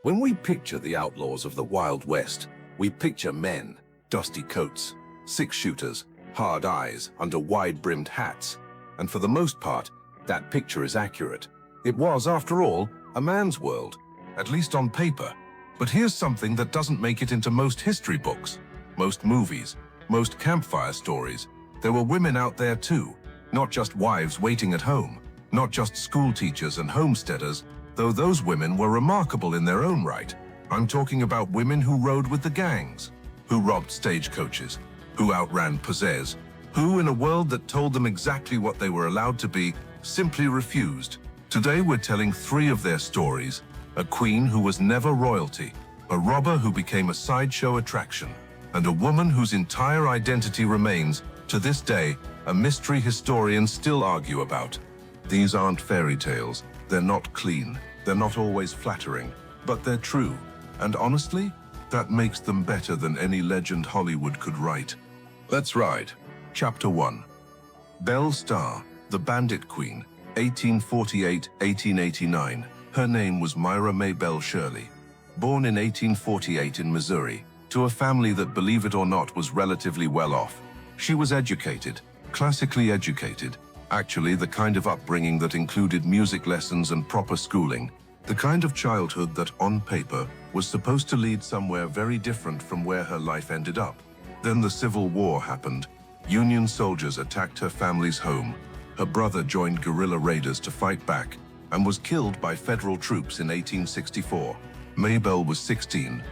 When we picture the outlaws of the Wild West, we picture men, dusty coats, six-shooters, hard eyes under wide-brimmed hats. And for the most part, that picture is accurate. It was, after all, a man's world, at least on paper. But here's something that doesn't make it into most history books, most movies, most campfire stories. There were women out there too, not just wives waiting at home, not just school teachers and homesteaders, though those women were remarkable in their own right. I'm talking about women who rode with the gangs, who robbed stagecoaches, who outran possess, who, in a world that told them exactly what they were allowed to be, simply refused. Today we're telling three of their stories: a queen who was never royalty, a robber who became a sideshow attraction, and a woman whose entire identity remains, to this day, a mystery historians still argue about. These aren't fairy tales. They're not clean. They're not always flattering, but they're true. And honestly, that makes them better than any legend Hollywood could write. Let's ride. Chapter 1. Belle Starr, the Bandit Queen, 1848-1889. Her name was Myra Maybelle Shirley. Born in 1848 in Missouri, to a family that, believe it or not, was relatively well off. She was educated, classically educated, actually the kind of upbringing that included music lessons and proper schooling, the kind of childhood that, on paper, was supposed to lead somewhere very different from where her life ended up. Then the Civil War happened. Union soldiers attacked her family's home. Her brother joined guerrilla raiders to fight back and was killed by federal troops in 1864. Maybelle was 16.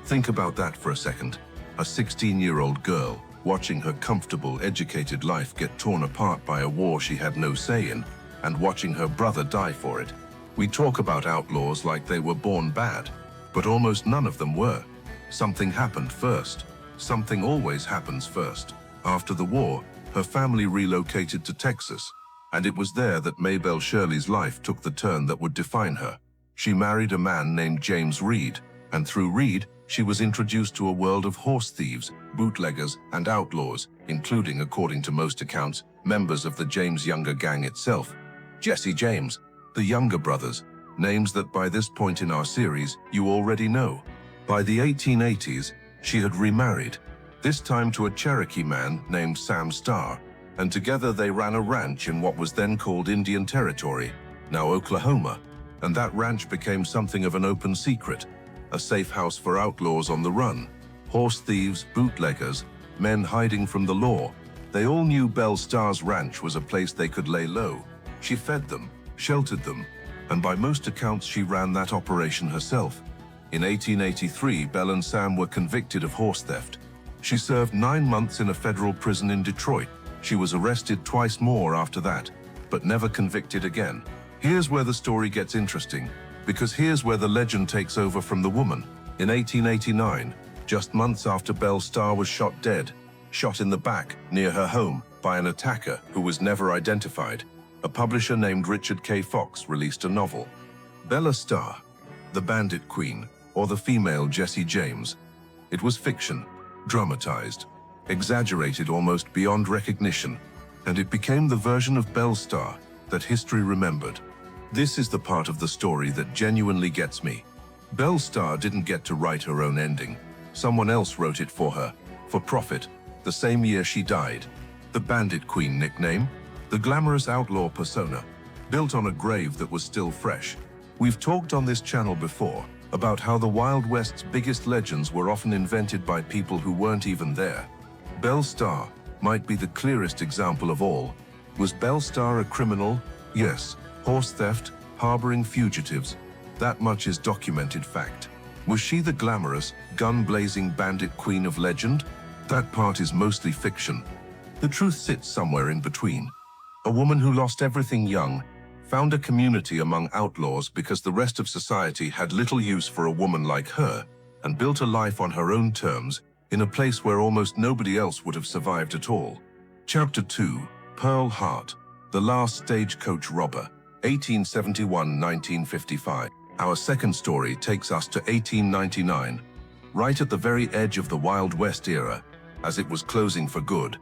Think about that for a second. A 16-year-old girl watching her comfortable, educated life get torn apart by a war she had no say in, and watching her brother die for it. We talk about outlaws like they were born bad, but almost none of them were. Something happened first. Something always happens first. After the war, her family relocated to Texas, and it was there that Maybelle Shirley's life took the turn that would define her. She married a man named James Reed, and through Reed, she was introduced to a world of horse thieves, bootleggers, and outlaws, including, according to most accounts, members of the James Younger gang itself. Jesse James, the Younger brothers, names that by this point in our series, you already know. By the 1880s, she had remarried, this time to a Cherokee man named Sam Starr, and together they ran a ranch in what was then called Indian Territory, now Oklahoma, and that ranch became something of an open secret, a safe house for outlaws on the run, horse thieves, bootleggers, men hiding from the law. They all knew Belle Starr's ranch was a place they could lay low. She fed them, sheltered them, and by most accounts she ran that operation herself. In 1883, Belle and Sam were convicted of horse theft. She served 9 months in a federal prison in Detroit. She was arrested twice more after that, but never convicted again. Here's where the story gets interesting, because here's where the legend takes over from the woman. In 1889, just months after Belle Starr was shot dead, shot in the back near her home by an attacker who was never identified, a publisher named Richard K. Fox released a novel. Belle Starr, the Bandit Queen, or the female Jesse James. It was fiction, dramatized, exaggerated almost beyond recognition, and it became the version of Belle Starr that history remembered. This is the part of the story that genuinely gets me. Belle Starr didn't get to write her own ending. Someone else wrote it for her, for profit, the same year she died. The Bandit Queen nickname, the glamorous outlaw persona, built on a grave that was still fresh. We've talked on this channel before about how the Wild West's biggest legends were often invented by people who weren't even there. Belle Starr might be the clearest example of all. Was Belle Starr a criminal? Yes. Horse theft, harboring fugitives. That much is documented fact. Was she the glamorous, gun-blazing bandit queen of legend? That part is mostly fiction. The truth sits somewhere in between. A woman who lost everything young, found a community among outlaws because the rest of society had little use for a woman like her, and built a life on her own terms in a place where almost nobody else would have survived at all. Chapter 2. Pearl Hart, the Last Stagecoach Robber, 1871-1955. Our second story takes us to 1899, right at the very edge of the Wild West era, as it was closing for good.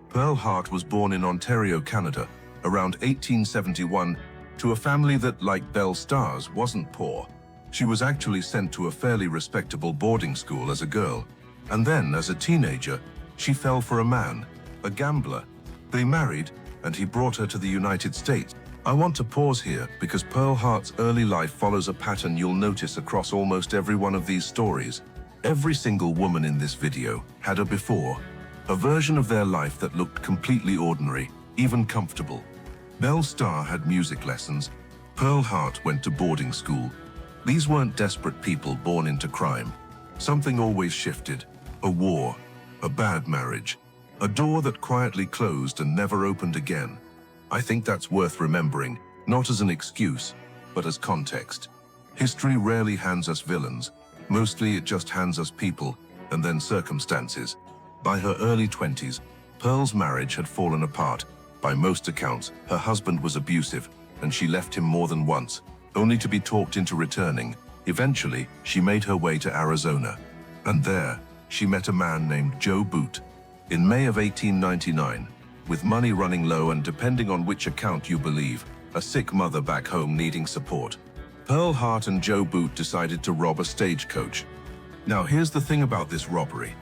Pearl Hart was born in Ontario, Canada, around 1871, to a family that, like Belle Starr's, wasn't poor. She was actually sent to a fairly respectable boarding school as a girl, and then, as a teenager, she fell for a man, a gambler. They married, and he brought her to the United States. I want to pause here because Pearl Hart's early life follows a pattern you'll notice across almost every one of these stories. Every single woman in this video had a before, a version of their life that looked completely ordinary, even comfortable. Belle Starr had music lessons. Pearl Hart went to boarding school. These weren't desperate people born into crime. Something always shifted. A war, a bad marriage, a door that quietly closed and never opened again. I think that's worth remembering, not as an excuse, but as context. History rarely hands us villains. Mostly it just hands us people, and then circumstances. By her early 20s, Pearl's marriage had fallen apart. By most accounts, her husband was abusive, and she left him more than once, only to be talked into returning. Eventually, she made her way to Arizona. And there, she met a man named Joe Boot. In May of 1899, with money running low and, depending on which account you believe, a sick mother back home needing support, Pearl Hart and Joe Boot decided to rob a stagecoach. Now here's the thing about this robbery.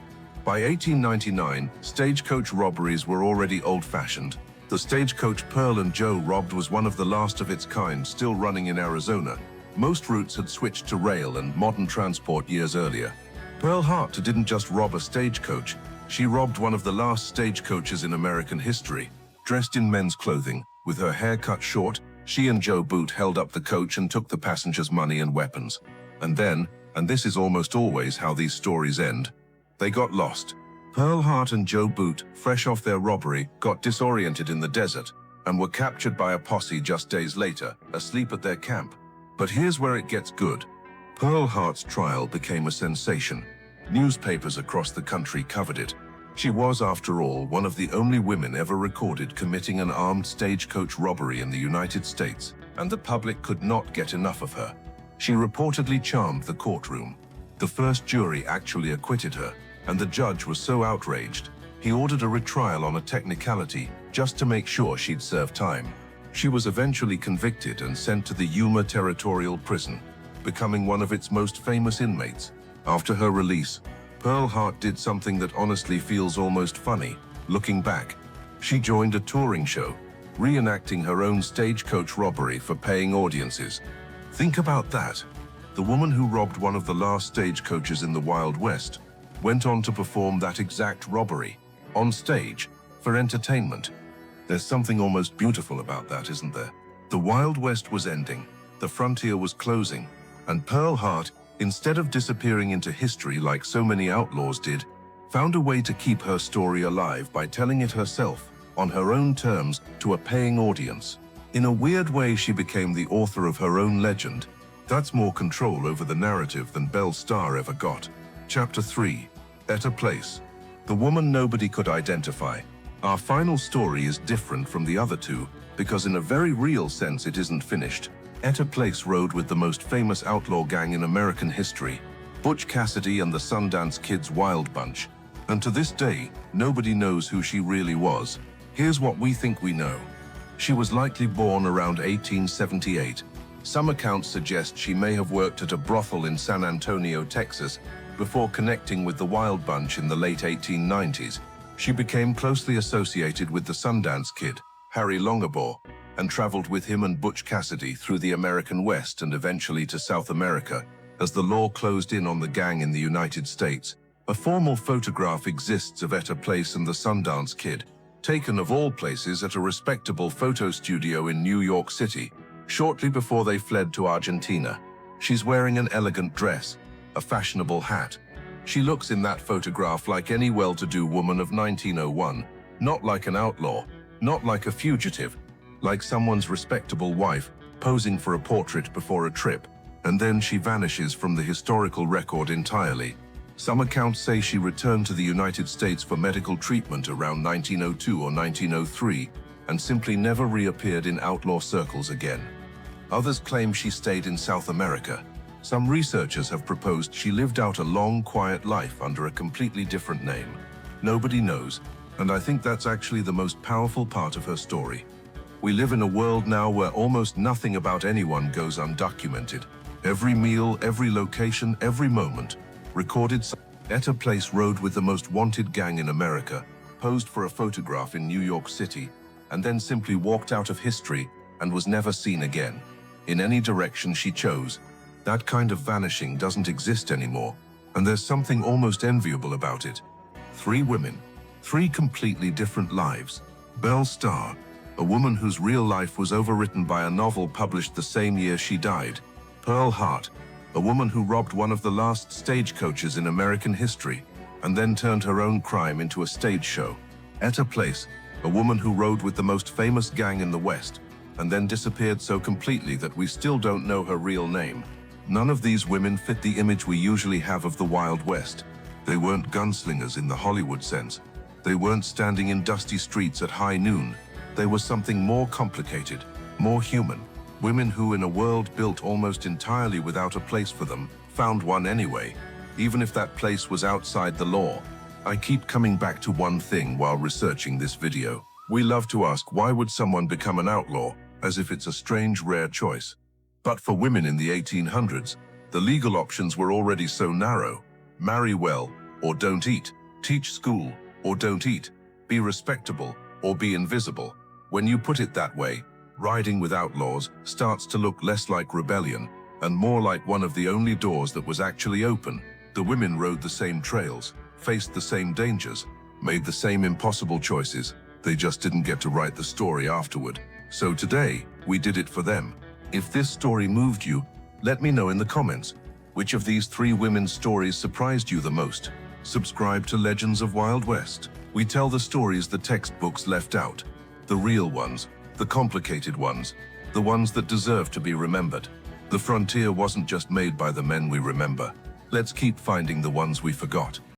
By 1899, stagecoach robberies were already old-fashioned. The stagecoach Pearl and Joe robbed was one of the last of its kind still running in Arizona. Most routes had switched to rail and modern transport years earlier. Pearl Hart didn't just rob a stagecoach, she robbed one of the last stagecoaches in American history. Dressed in men's clothing, with her hair cut short, she and Joe Boot held up the coach and took the passengers' money and weapons. And then, and this is almost always how these stories end, they got lost. Pearl Hart and Joe Boot, fresh off their robbery, got disoriented in the desert and were captured by a posse just days later, asleep at their camp. But here's where it gets good. Pearl Hart's trial became a sensation. Newspapers across the country covered it. She was, after all, one of the only women ever recorded committing an armed stagecoach robbery in the United States, and the public could not get enough of her. She reportedly charmed the courtroom. The first jury actually acquitted her, and the judge was so outraged, he ordered a retrial on a technicality just to make sure she'd serve time. She was eventually convicted and sent to the Yuma Territorial Prison, becoming one of its most famous inmates. After her release, Pearl Hart did something that honestly feels almost funny. Looking back, she joined a touring show, reenacting her own stagecoach robbery for paying audiences. Think about that. The woman who robbed one of the last stagecoaches in the Wild West went on to perform that exact robbery, on stage, for entertainment. There's something almost beautiful about that, isn't there? The Wild West was ending, the frontier was closing, and Pearl Hart, instead of disappearing into history like so many outlaws did, found a way to keep her story alive by telling it herself, on her own terms, to a paying audience. In a weird way, she became the author of her own legend. That's more control over the narrative than Belle Starr ever got. Chapter 3. At a Place. The woman nobody could identify. Our final story is different from the other two, because in a very real sense it isn't finished. At a Place rode with the most famous outlaw gang in American history, Butch Cassidy and the Sundance Kid's Wild Bunch. And to this day, nobody knows who she really was. Here's what we think we know. She was likely born around 1878. Some accounts suggest she may have worked at a brothel in San Antonio, Texas, before connecting with the Wild Bunch in the late 1890s. She became closely associated with the Sundance Kid, Harry Longabaugh, and traveled with him and Butch Cassidy through the American West and eventually to South America, as the law closed in on the gang in the United States. A formal photograph exists of Etta Place and the Sundance Kid, taken of all places at a respectable photo studio in New York City, shortly before they fled to Argentina. She's wearing an elegant dress, a fashionable hat. She looks in that photograph like any well-to-do woman of 1901, not like an outlaw, not like a fugitive, like someone's respectable wife, posing for a portrait before a trip, and then she vanishes from the historical record entirely. Some accounts say she returned to the United States for medical treatment around 1902 or 1903, and simply never reappeared in outlaw circles again. Others claim she stayed in South America. Some researchers have proposed she lived out a long, quiet life under a completely different name. Nobody knows, and I think that's actually the most powerful part of her story. We live in a world now where almost nothing about anyone goes undocumented. Every meal, every location, every moment, recorded. Etta Place rode with the most wanted gang in America, posed for a photograph in New York City, and then simply walked out of history and was never seen again. In any direction she chose, that kind of vanishing doesn't exist anymore, and there's something almost enviable about it. 3 women, 3 completely different lives. Belle Starr, a woman whose real life was overwritten by a novel published the same year she died. Pearl Hart, a woman who robbed one of the last stagecoaches in American history, and then turned her own crime into a stage show. Etta Place, a woman who rode with the most famous gang in the West, and then disappeared so completely that we still don't know her real name. None of these women fit the image we usually have of the Wild West. They weren't gunslingers in the Hollywood sense. They weren't standing in dusty streets at high noon. They were something more complicated, more human. Women who, in a world built almost entirely without a place for them, found one anyway, even if that place was outside the law. I keep coming back to one thing while researching this video. We love to ask, why would someone become an outlaw, as if it's a strange, rare choice. But for women in the 1800s, the legal options were already so narrow. Marry well, or don't eat. Teach school, or don't eat. Be respectable, or be invisible. When you put it that way, riding with outlaws starts to look less like rebellion and more like one of the only doors that was actually open. The women rode the same trails, faced the same dangers, made the same impossible choices. They just didn't get to write the story afterward. So today, we did it for them. If this story moved you, let me know in the comments. Which of these 3 women's stories surprised you the most? Subscribe to Legends of Wild West. We tell the stories the textbooks left out. The real ones, the complicated ones, the ones that deserve to be remembered. The frontier wasn't just made by the men we remember. Let's keep finding the ones we forgot.